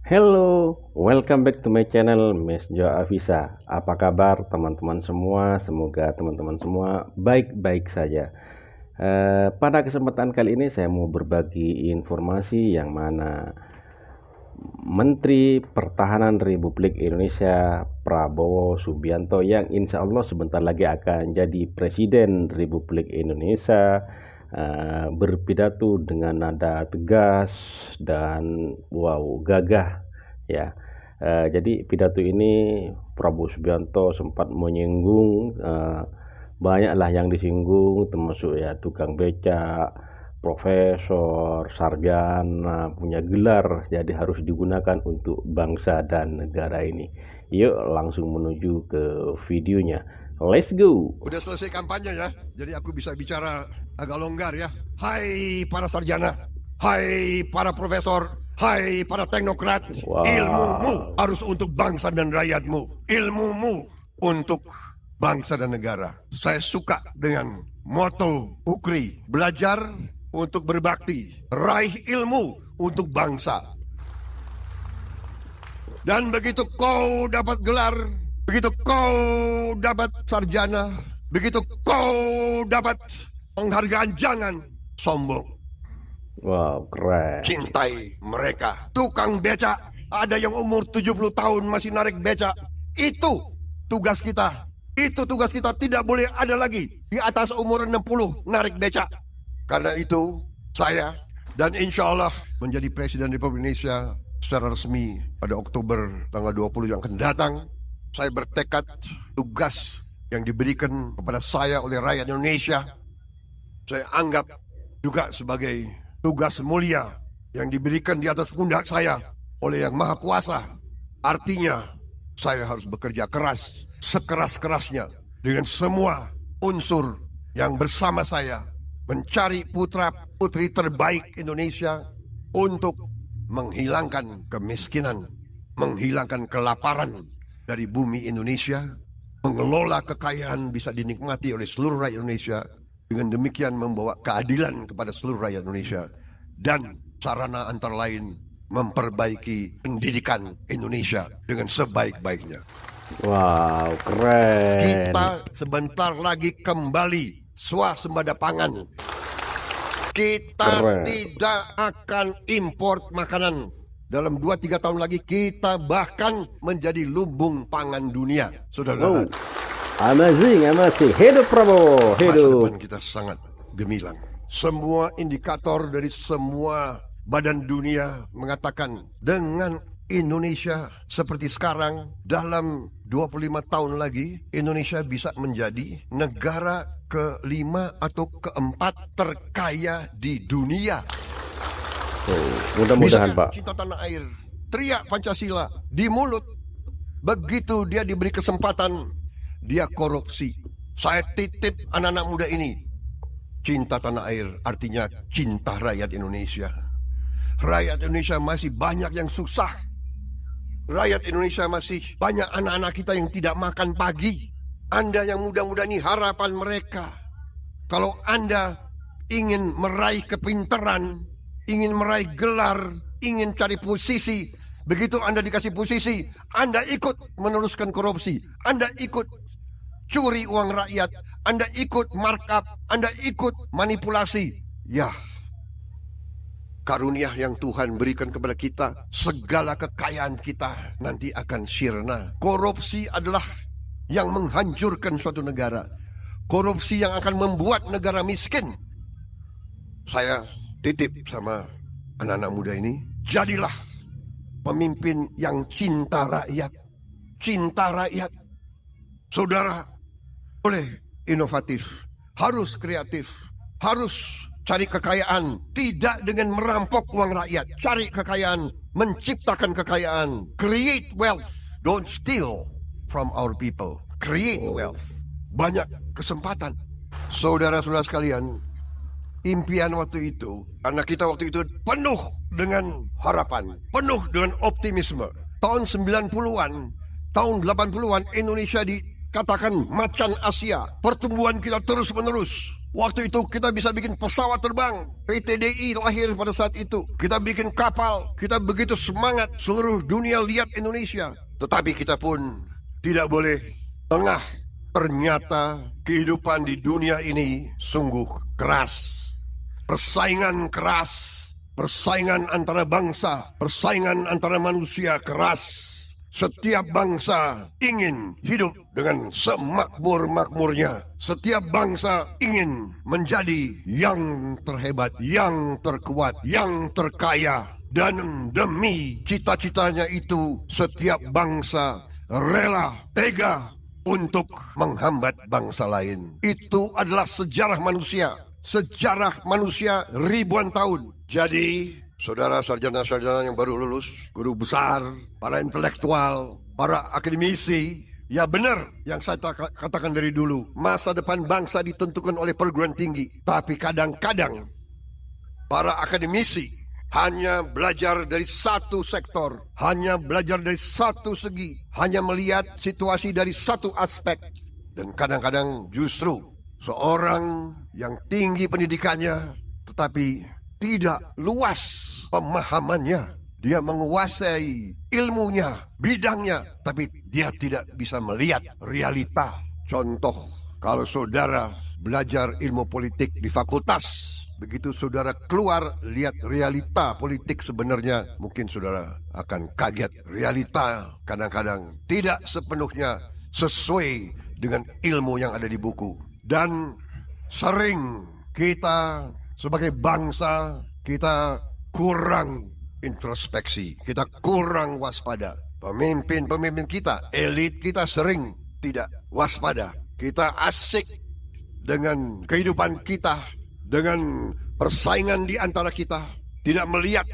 Hello, welcome back to my channel Miss Jo Afisa. Apa kabar teman-teman semua? Semoga teman-teman semua baik-baik saja. Pada kesempatan kali ini saya mau berbagi informasi yang mana Menteri Pertahanan Republik Indonesia Prabowo Subianto yang insya Allah sebentar lagi akan jadi Presiden Republik Indonesia berpidato dengan nada tegas dan gagah ya. Jadi pidato ini Prabowo Subianto sempat menyinggung banyaklah yang disinggung, termasuk ya tukang becak, profesor, sarjana, punya gelar, jadi harus digunakan untuk bangsa dan negara ini. Yuk langsung menuju ke videonya. Let's go. Udah selesai kampanye ya, jadi aku bisa bicara agak longgar ya. Hai para sarjana, hai para profesor, hai para teknokrat. Wow. Ilmumu harus untuk bangsa dan rakyatmu. Ilmumu untuk bangsa dan negara. Saya suka dengan moto UKRI, belajar untuk berbakti, raih ilmu untuk bangsa. Dan begitu kau dapat gelar, begitu kau dapat sarjana, begitu kau dapat penghargaan, jangan sombong. Wow, keren. Cintai mereka. Tukang becak, ada yang umur 70 tahun masih narik becak. Itu tugas kita. Itu tugas kita, tidak boleh ada lagi di atas umur 60 narik becak. Karena itu saya dan insya Allah menjadi Presiden Republik Indonesia secara resmi pada Oktober tanggal 20 yang akan datang. Saya bertekad tugas yang diberikan kepada saya oleh rakyat Indonesia, saya anggap juga sebagai tugas mulia yang diberikan di atas pundak saya oleh Yang Maha Kuasa. Artinya saya harus bekerja keras, sekeras-kerasnya dengan semua unsur yang bersama saya mencari putra-putri terbaik Indonesia untuk menghilangkan kemiskinan, menghilangkan kelaparan dari bumi Indonesia, mengelola kekayaan bisa dinikmati oleh seluruh rakyat Indonesia, dengan demikian membawa keadilan kepada seluruh rakyat Indonesia, dan sarana antara lain memperbaiki pendidikan Indonesia dengan sebaik-baiknya. Wow, keren. Kita sebentar lagi kembali swasembada pangan. Kita Keren. tidak akan import makanan. Dalam 2-3 tahun lagi kita bahkan menjadi lumbung pangan dunia. Saudara, Wow. Amazing. Hidup Prabowo, masa hidup. depan kita sangat gemilang. Semua indikator dari semua badan dunia mengatakan dengan Indonesia seperti sekarang, dalam 25 tahun lagi Indonesia bisa menjadi negara ke-5 atau ke-4 terkaya di dunia. Mudah-mudahan Bisa Pak. cinta tanah air, teriak Pancasila di mulut, begitu dia diberi kesempatan dia korupsi. Saya titip anak-anak muda ini, cinta tanah air artinya cinta rakyat Indonesia. Rakyat Indonesia masih banyak yang susah. Rakyat Indonesia masih banyak anak-anak kita yang tidak makan pagi. Anda yang muda-muda ini harapan mereka. Kalau Anda ingin meraih kepintaran, ingin meraih gelar, ingin cari posisi, begitu Anda dikasih posisi, Anda ikut meneruskan korupsi, Anda ikut curi uang rakyat, Anda ikut markup, Anda ikut manipulasi. Ya, karunia yang Tuhan berikan kepada kita, segala kekayaan kita nanti akan sirna. Korupsi adalah yang menghancurkan suatu negara. Korupsi yang akan membuat negara miskin. Saya titip sama anak-anak muda ini, jadilah pemimpin yang cinta rakyat. Cinta rakyat. Saudara, boleh inovatif, harus kreatif, harus cari kekayaan, tidak dengan merampok uang rakyat. Cari kekayaan, menciptakan kekayaan, create wealth, don't steal from our people, create wealth. Banyak kesempatan. Saudara-saudara sekalian, impian waktu itu, karena kita waktu itu penuh dengan harapan, penuh dengan optimisme. Tahun 90-an, tahun 80-an Indonesia dikatakan macan Asia. Pertumbuhan kita terus menerus. Waktu itu kita bisa bikin pesawat terbang. PTDI lahir pada saat itu. Kita bikin kapal. Kita begitu semangat. Seluruh dunia lihat Indonesia. Tetapi kita pun tidak boleh lengah. Ternyata kehidupan di dunia ini sungguh keras. Persaingan keras. Persaingan antara bangsa. Persaingan antara manusia keras. Setiap bangsa ingin hidup dengan semakmur-makmurnya. Setiap bangsa ingin menjadi yang terhebat, yang terkuat, yang terkaya. Dan demi cita-citanya itu, setiap bangsa rela, tega untuk menghambat bangsa lain. Itu adalah sejarah manusia. Sejarah manusia ribuan tahun. Jadi, saudara sarjana-sarjana yang baru lulus, guru besar, para intelektual, para akademisi, ya benar yang saya katakan dari dulu. Masa depan bangsa ditentukan oleh perguruan tinggi. Tapi kadang-kadang para akademisi hanya belajar dari satu sektor, hanya belajar dari satu segi, hanya melihat situasi dari satu aspek. Dan kadang-kadang justru seorang yang tinggi pendidikannya, tetapi tidak luas pemahamannya. Dia menguasai ilmunya, bidangnya, tapi dia tidak bisa melihat realita. Contoh, kalau saudara belajar ilmu politik di fakultas, begitu saudara keluar lihat realita politik sebenarnya, mungkin saudara akan kaget. Realita kadang-kadang tidak sepenuhnya sesuai dengan ilmu yang ada di buku. Dan sering kita sebagai bangsa, kita kurang introspeksi, kita kurang waspada. Pemimpin-pemimpin kita, elit kita sering tidak waspada. Kita asik dengan kehidupan kita, dengan persaingan di antara kita, tidak melihat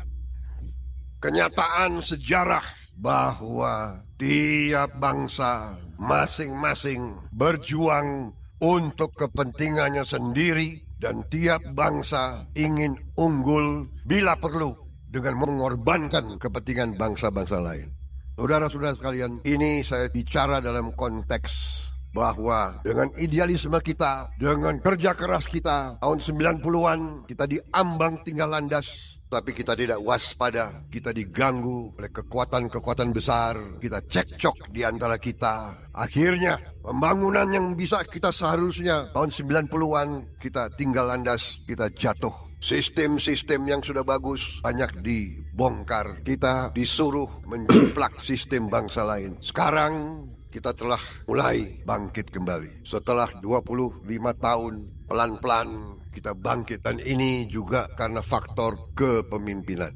kenyataan sejarah bahwa tiap bangsa masing-masing berjuang untuk kepentingannya sendiri. Dan tiap bangsa ingin unggul bila perlu dengan mengorbankan kepentingan bangsa-bangsa lain. Saudara-saudara sekalian, ini saya bicara dalam konteks bahwa dengan idealisme kita, dengan kerja keras kita, tahun 90-an kita diambang tinggal landas. Tapi kita tidak waspada, kita diganggu oleh kekuatan-kekuatan besar, kita cekcok di antara kita. Akhirnya pembangunan yang bisa kita seharusnya tahun 90-an kita tinggal landas, kita jatuh. Sistem-sistem yang sudah bagus banyak dibongkar. Kita disuruh menjiplak sistem bangsa lain. Sekarang kita telah mulai bangkit kembali. Setelah 25 tahun pelan-pelan kita bangkit, dan ini juga karena faktor kepemimpinan.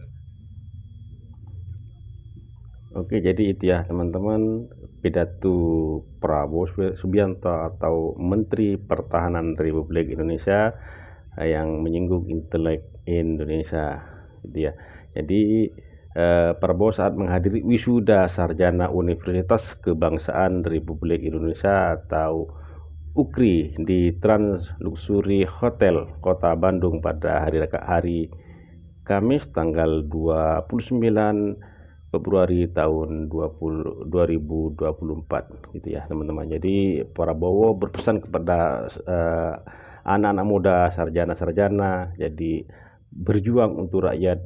Oke, jadi itu ya teman-teman, pidato Prabowo Subianto atau Menteri Pertahanan Republik Indonesia yang menyinggung intelek Indonesia, gitu ya. Jadi Prabowo saat menghadiri wisuda sarjana Universitas Kebangsaan Republik Indonesia atau UKRI di Trans Luxury Hotel Kota Bandung pada hari Kamis tanggal 29 Februari tahun 2024 gitu ya teman-teman. Jadi Prabowo berpesan kepada anak-anak muda, sarjana-sarjana, jadi berjuang untuk rakyat,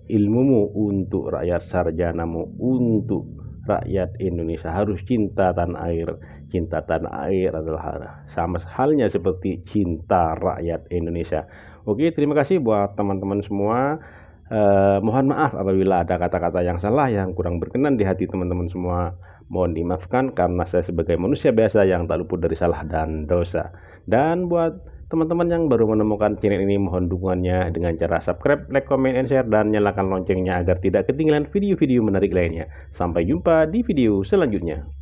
ilmumu untuk rakyat, sarjanamu untuk rakyat Indonesia. Harus cinta tanah air. Cinta tanah air adalah sama halnya seperti cinta rakyat Indonesia. Oke, terima kasih buat teman-teman semua. Mohon maaf apabila ada kata-kata yang salah, yang kurang berkenan di hati teman-teman semua. Mohon dimaafkan karena saya sebagai manusia biasa yang tak luput dari salah dan dosa. Dan buat teman-teman yang baru menemukan channel ini, mohon dukungannya dengan cara subscribe, like, comment, and share, dan nyalakan loncengnya agar tidak ketinggalan video-video menarik lainnya. Sampai jumpa di video selanjutnya.